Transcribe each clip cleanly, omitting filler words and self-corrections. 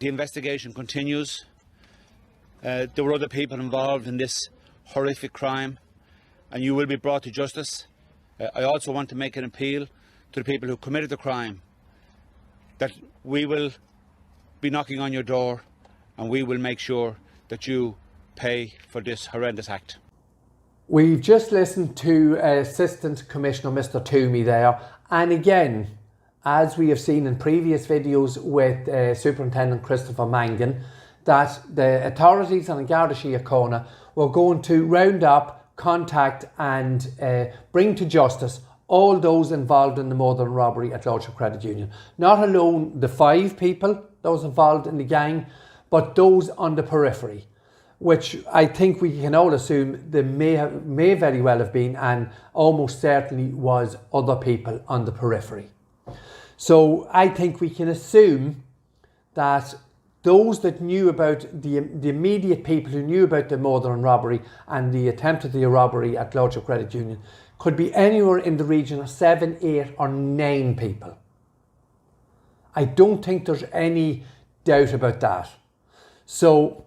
The investigation continues. There were other people involved in this horrific crime, and you will be brought to justice. I also want to make an appeal to the people who committed the crime, that we will be knocking on your door and we will make sure that you pay for this horrendous act. We've just listened to Assistant Commissioner Mr. Toomey there, and again, as we have seen in previous videos with Superintendent Christopher Mangan, that the authorities on Garda Síochána were going to round up, contact and bring to justice all those involved in the murder and robbery at Clogherhead Credit Union. Not alone the 5 people that was involved in the gang, but those on the periphery, which I think we can all assume there may very well have been, and almost certainly was, other people on the periphery. So I think we can assume that those that knew about the immediate people who knew about the murder and robbery and the attempted robbery at Clogherhead Credit Union could be anywhere in the region of 7, 8 or 9 people. I don't think there's any doubt about that. So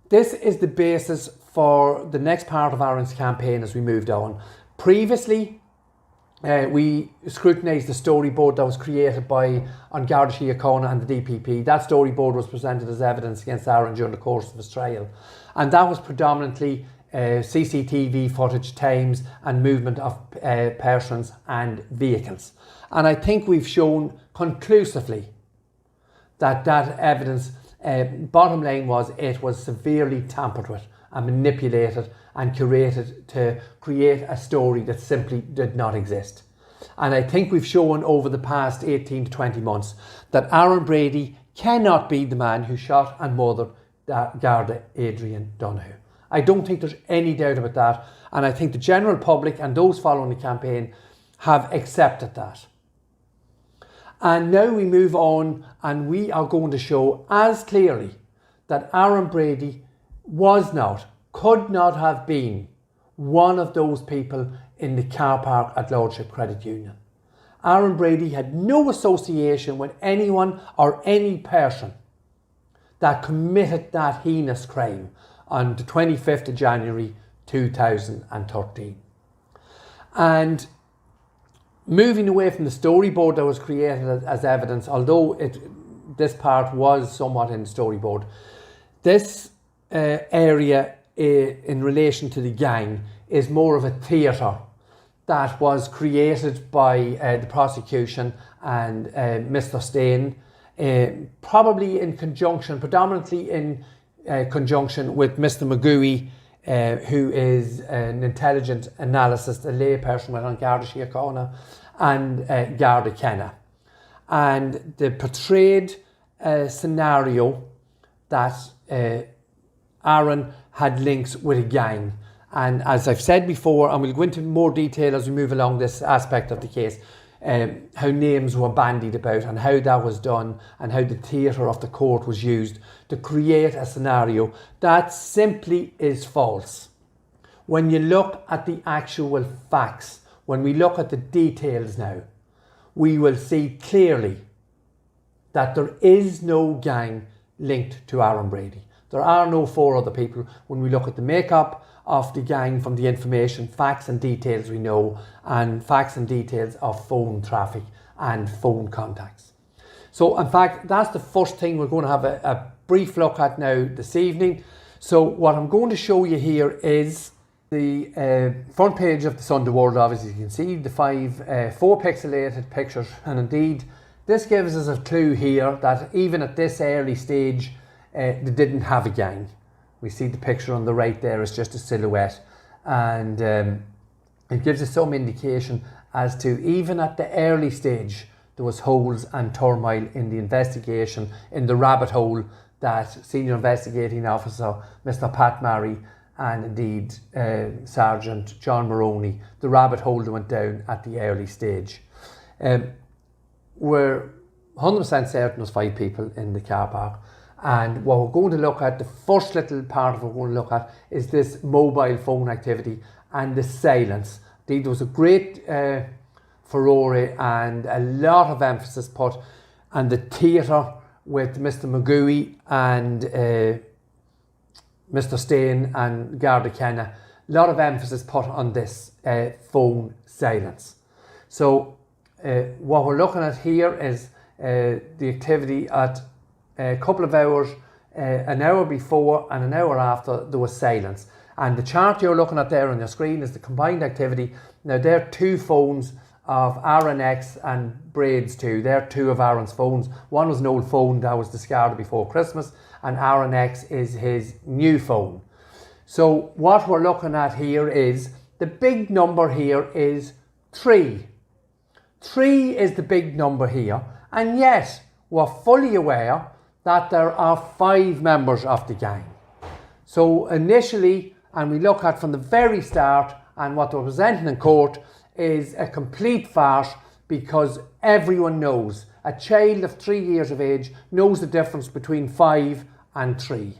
this is the basis for the next part of Aaron's campaign as we moved on. Previously, we scrutinised the storyboard that was created on Garda Síochána and the DPP. That storyboard was presented as evidence against Aaron during the course of his trial. And that was predominantly CCTV footage, times and movement of persons and vehicles. And I think we've shown conclusively that that evidence, bottom line was, it was severely tampered with and manipulated and curated to create a story that simply did not exist. And I think we've shown over the past 18 to 20 months that Aaron Brady cannot be the man who shot and murdered Garda Adrian Donoghue. I don't think there's any doubt about that, and I think the general public and those following the campaign have accepted that. And now we move on, and we are going to show as clearly that Aaron Brady was not, could not have been one of those people in the car park at Clogherhead Credit Union. Aaron Brady had no association with anyone or any person that committed that heinous crime on the 25th of January 2013. And moving away from the storyboard that was created as evidence, although this part was somewhat in the storyboard, this area in relation to the gang is more of a theatre that was created by the prosecution and Mr. Stain, probably in conjunction, predominantly in conjunction with Mr. McGooey, who is an intelligent analyst, a layperson on Garda Síochána and Garda Kenna. And the portrayed scenario that Aaron had links with a gang. And as I've said before, and we'll go into more detail as we move along this aspect of the case, how names were bandied about and how that was done and how the theatre of the court was used to create a scenario that simply is false. When you look at the actual facts, when we look at the details now, we will see clearly that there is no gang linked to Aaron Brady. There are no 4 other people when we look at the makeup of the gang from the information, facts and details we know, and facts and details of phone traffic and phone contacts. So in fact, that's the first thing we're going to have a brief look at now this evening. So what I'm going to show you here is the front page of the Sunday World. Obviously you can see the 4 pixelated pictures, and indeed this gives us a clue here that even at this early stage they didn't have a gang. We see the picture on the right there is just a silhouette, and it gives us some indication as to even at the early stage there was holes and turmoil in the investigation, in the rabbit hole that Senior Investigating Officer Mr. Pat Marry and indeed Sergeant John Maroney, the rabbit hole that went down at the early stage. We're 100% certain there's 5 people in the car park. And what we're going to look at, the first little part of what we're going to look at, is this mobile phone activity and the silence. Indeed, there was a great furore and a lot of emphasis put on the theatre with Mr. McGooey and Mr. Stain and Garda Kenna, a lot of emphasis put on this phone silence. So what we're looking at here is the activity at a couple of hours, an hour before and an hour after there was silence. And the chart you're looking at there on your screen is the combined activity. Now they're two phones of Aaron X and Braid's two. They're two of Aaron's phones. One was an old phone that was discarded before Christmas, and Aaron X is his new phone. So what we're looking at here is, the big number here is 3. 3 is the big number here, and yet we're fully aware that there are 5 members of the gang. So initially, and we look at from the very start, and what they're presenting in court is a complete farce, because everyone knows, a child of 3 years of age knows the difference between 5 and 3.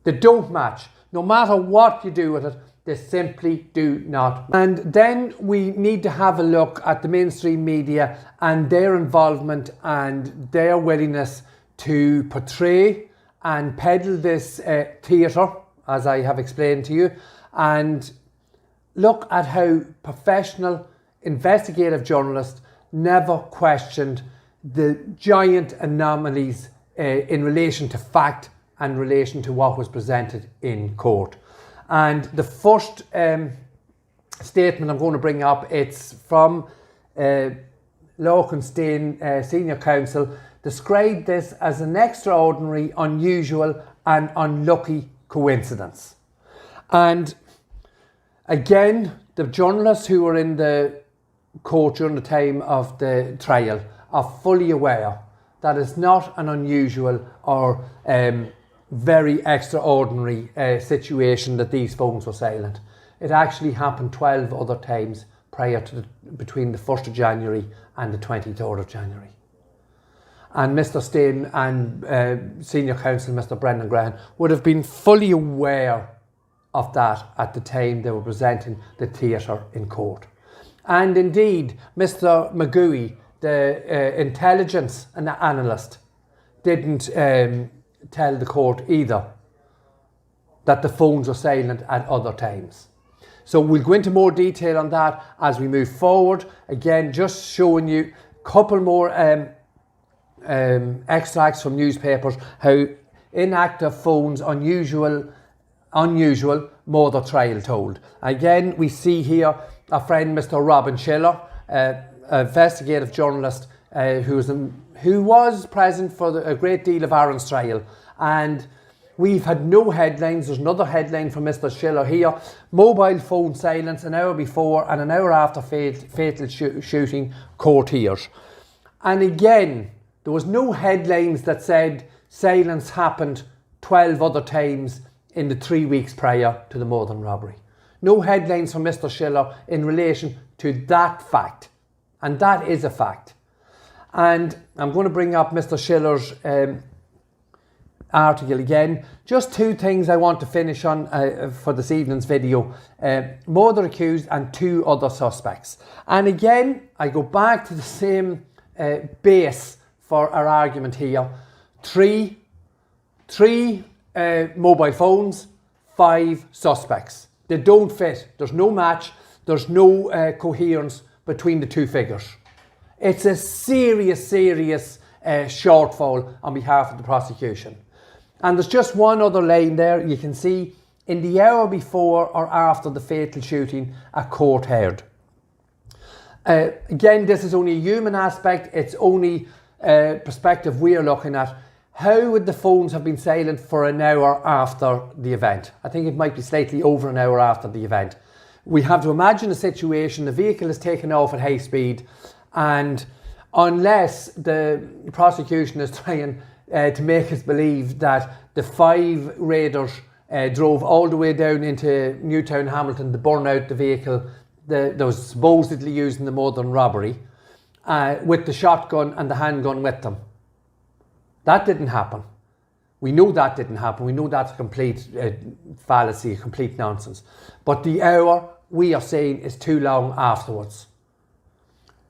They don't match. No matter what you do with it, they simply do not. And then we need to have a look at the mainstream media and their involvement and their willingness to portray and peddle this theatre, as I have explained to you, and look at how professional investigative journalists never questioned the giant anomalies in relation to fact and relation to what was presented in court. And the first statement I'm going to bring up, it's from Loch and Stain Senior Counsel, described this as an extraordinary, unusual and unlucky coincidence. And again, the journalists who were in the court during the time of the trial are fully aware that it's not an unusual or very extraordinary situation that these phones were silent. It actually happened 12 other times prior to between the 1st of January and the 23rd of January. And Mr. Stain and Senior Counsel Mr. Brendan Graham would have been fully aware of that at the time they were presenting the theatre in court. And indeed, Mr. McGooey, the intelligence analyst, didn't tell the court either that the phones were silent at other times. So we'll go into more detail on that as we move forward. Again, just showing you a couple more extracts from newspapers, how inactive phones, unusual, more the trial told. Again, we see here a friend, Mr. Robin Schiller, investigative journalist who was present for a great deal of Aaron's trial, and we've had no headlines. There's another headline from Mr. Schiller here: mobile phone silence an hour before and an hour after fatal shooting, court hears. And again, there was no headlines that said silence happened 12 other times in the 3 weeks prior to the Modern robbery. No headlines from Mr. Schiller in relation to that fact, and that is a fact. And I'm going to bring up Mr. Schiller's article again. Just 2 things I want to finish on for this evening's video. Murder accused and 2 other suspects. And again, I go back to the same base for our argument here. 3 mobile phones, 5 suspects. They don't fit. There's no match. There's no coherence between the 2 figures. It's a serious shortfall on behalf of the prosecution. And there's just one other line there. You can see, in the hour before or after the fatal shooting, a court heard. Again, this is only a human aspect. It's only a perspective we're looking at. How would the phones have been silent for an hour after the event? I think it might be slightly over an hour after the event. We have to imagine a situation: the vehicle is taken off at high speed, and unless the prosecution is trying to make us believe that the 5 raiders drove all the way down into Newtown Hamilton to burn out the vehicle that was supposedly used in the Modern robbery, with the shotgun and the handgun with them. That didn't happen. We know that didn't happen. We know that's a complete fallacy, a complete nonsense. But the hour, we are saying, is too long afterwards.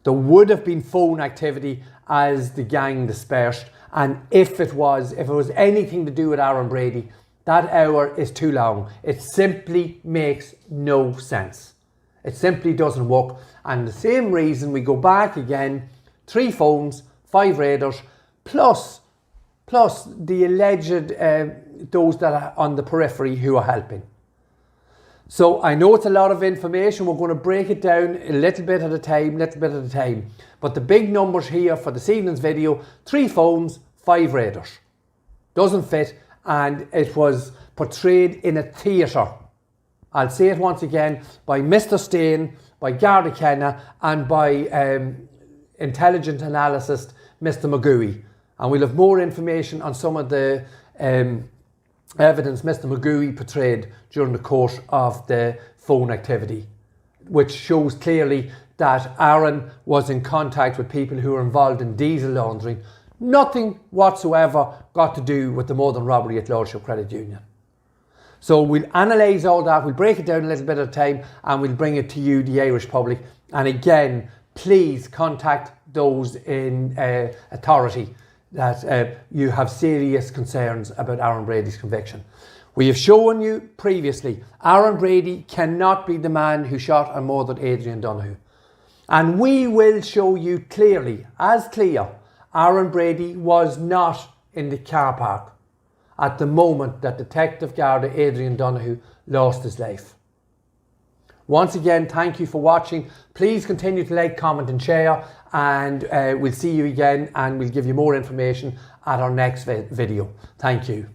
There would have been phone activity as the gang dispersed, And if it was anything to do with Aaron Brady, that hour is too long. It simply makes no sense. It simply doesn't work. And the same reason we go back again, 3 phones, 5 raiders, plus the alleged those that are on the periphery who are helping. So I know it's a lot of information. We're going to break it down a little bit at a time, But the big numbers here for this evening's video, 3 phones, 5 raiders. Doesn't fit, and it was portrayed in a theatre. I'll say it once again, by Mr. Stain, by Garda Kenna, and by intelligent analyst Mr. McGooey. And we'll have more information on some of the evidence Mr. McGooey portrayed during the course of the phone activity, which shows clearly that Aaron was in contact with people who were involved in diesel laundering. Nothing whatsoever got to do with the modern robbery at Lordship Credit Union. So we'll analyse all that, we'll break it down a little bit at a time, and we'll bring it to you, the Irish public. And again, please contact those in authority that you have serious concerns about Aaron Brady's conviction. We have shown you previously, Aaron Brady cannot be the man who shot and murdered Adrian Donoghue. And we will show you clearly, as clear, Aaron Brady was not in the car park at the moment that Detective Garda Adrian Donoghue lost his life. Once again, thank you for watching. Please continue to like, comment and share, and we'll see you again, and we'll give you more information at our next video. Thank you.